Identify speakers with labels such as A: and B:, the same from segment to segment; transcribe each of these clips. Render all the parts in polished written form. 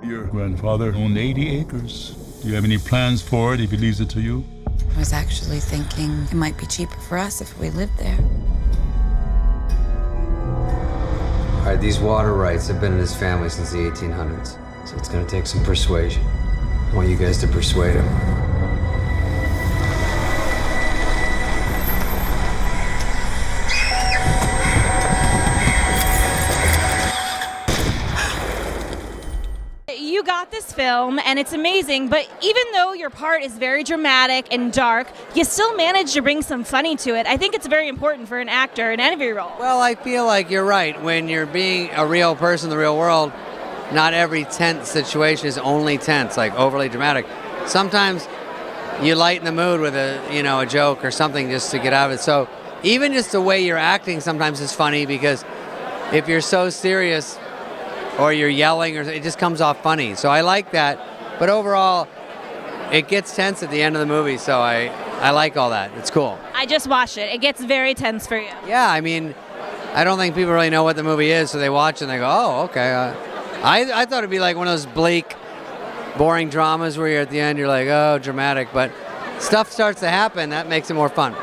A: Your grandfather owned 80 acres. Do you have any plans for it if he leaves it to you?
B: I was actually thinking it might be cheaper for us if we lived there.
C: All right, these water rights have been in his family since the 1800s, so it's going to take some persuasion. I want you guys to persuade him.
D: You got this film, and it's amazing, but even though your part is very dramatic and dark, you still managed to bring some funny to it. I think it's very important for an actor in any role.
C: Well, I feel like you're right. When you're being a real person in the real world, not every tense situation is only tense, like overly dramatic. Sometimes you lighten the mood with a joke or something just to get out of it. So even just the way you're acting sometimes is funny, because if you're so serious or you're yelling, or it just comes off funny. So I like that. But overall, it gets tense at the end of the movie, so I like all that. It's cool.
D: I just watched it. It gets very tense for you.
C: Yeah, I mean, I don't think people really know what the movie is, so they watch it and they go, oh, okay. I thought it'd be like one of those bleak, boring dramas where you're at the end, you're like, oh, dramatic. But stuff starts to happen, that makes it more fun.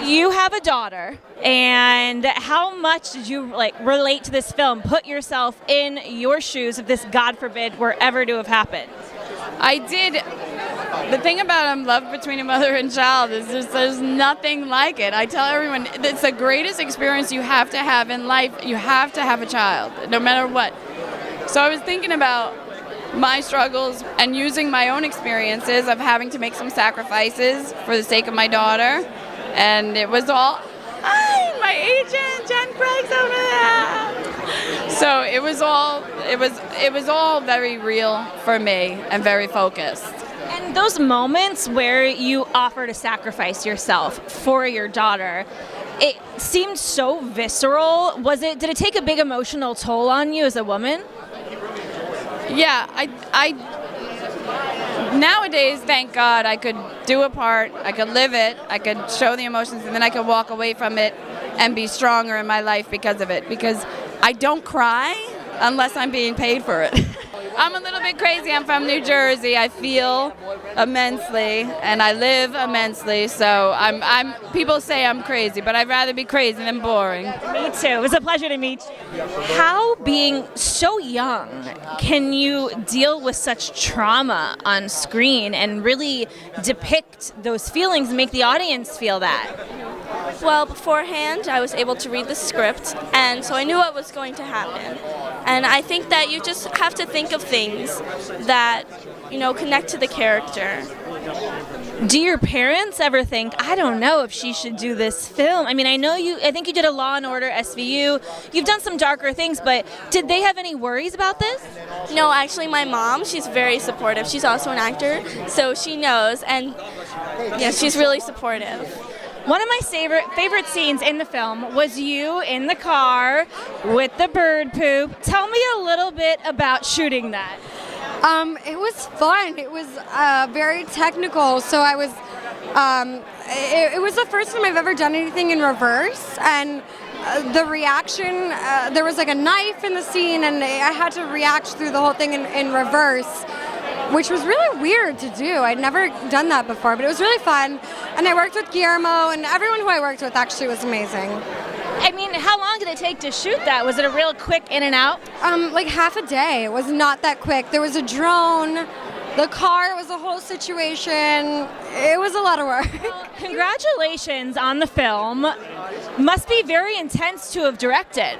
D: You have a daughter, and how much did you relate to this film? Put yourself in your shoes if this, God forbid, were ever to have happened.
E: I did. The thing about love between a mother and child is there's nothing like it. I tell everyone, it's the greatest experience you have to have in life. You have to have a child, no matter what. So I was thinking about my struggles and using my own experiences of having to make some sacrifices for the sake of my daughter. And it was all, my agent, Jen Craig's over there. So it was all very real for me and very focused.
D: And those moments where you offer to sacrifice yourself for your daughter, it seemed so visceral. Did it take a big emotional toll on you as a woman?
E: Yeah, nowadays, thank God, I could do a part, I could live it, I could show the emotions, and then I could walk away from it and be stronger in my life because of it. Because I don't cry unless I'm being paid for it. I'm a little bit crazy. I'm from New Jersey. I feel immensely, and I live immensely. So people say I'm crazy, but I'd rather be crazy than boring.
D: Me too. It was a pleasure to meet you. How, being so young, can you deal with such trauma on screen and really depict those feelings and make the audience feel that?
F: Well, beforehand, I was able to read the script, and so I knew what was going to happen. And I think that you just have to think of things that, connect to the character.
D: Do your parents ever think, I don't know if she should do this film? I mean, I think you did a Law and Order SVU. You've done some darker things, but did they have any worries about this?
F: No, actually, my mom, she's very supportive. She's also an actor, so she knows, and she's really supportive.
D: One of my favorite scenes in the film was you in the car with the bird poop. Tell me a little bit about shooting that.
G: It was fun. It was very technical. So I was, it was the first time I've ever done anything in reverse, and the reaction, there was like a knife in the scene, and I had to react through the whole thing in reverse, which was really weird to do. I'd never done that before, but it was really fun. And I worked with Guillermo, and everyone who I worked with actually was amazing.
D: I mean, how long did it take to shoot that? Was it a real quick in and out?
G: Like half a day. It was not that quick. There was a drone. The car was a whole situation. It was a lot of work.
D: Well, congratulations on the film. Must be very intense to have directed.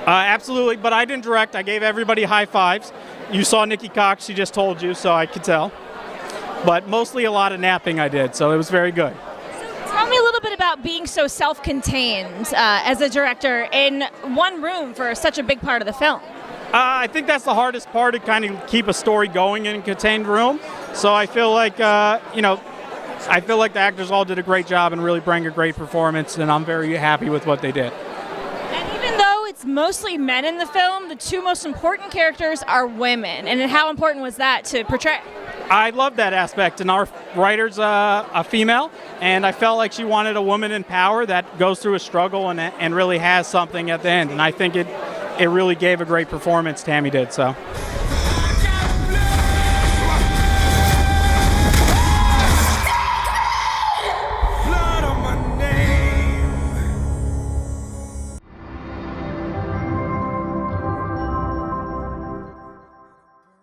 H: Absolutely, but I didn't direct. I gave everybody high fives. You saw Nikki Cox, she just told you, so I could tell. But mostly a lot of napping I did, so it was very good.
D: Tell me a little bit about being so self-contained as a director in one room for such a big part of the film.
H: I think that's the hardest part, to kind of keep a story going in a contained room. So I feel like, I feel like the actors all did a great job and really bring a great performance, and I'm very happy with what they did.
D: And even though it's mostly men in the film, the two most important characters are women. And how important was that to portray?
H: I love that aspect, and our writer's a female, and I felt like she wanted a woman in power that goes through a struggle and really has something at the end, and I think it really gave a great performance, Tammy did, so.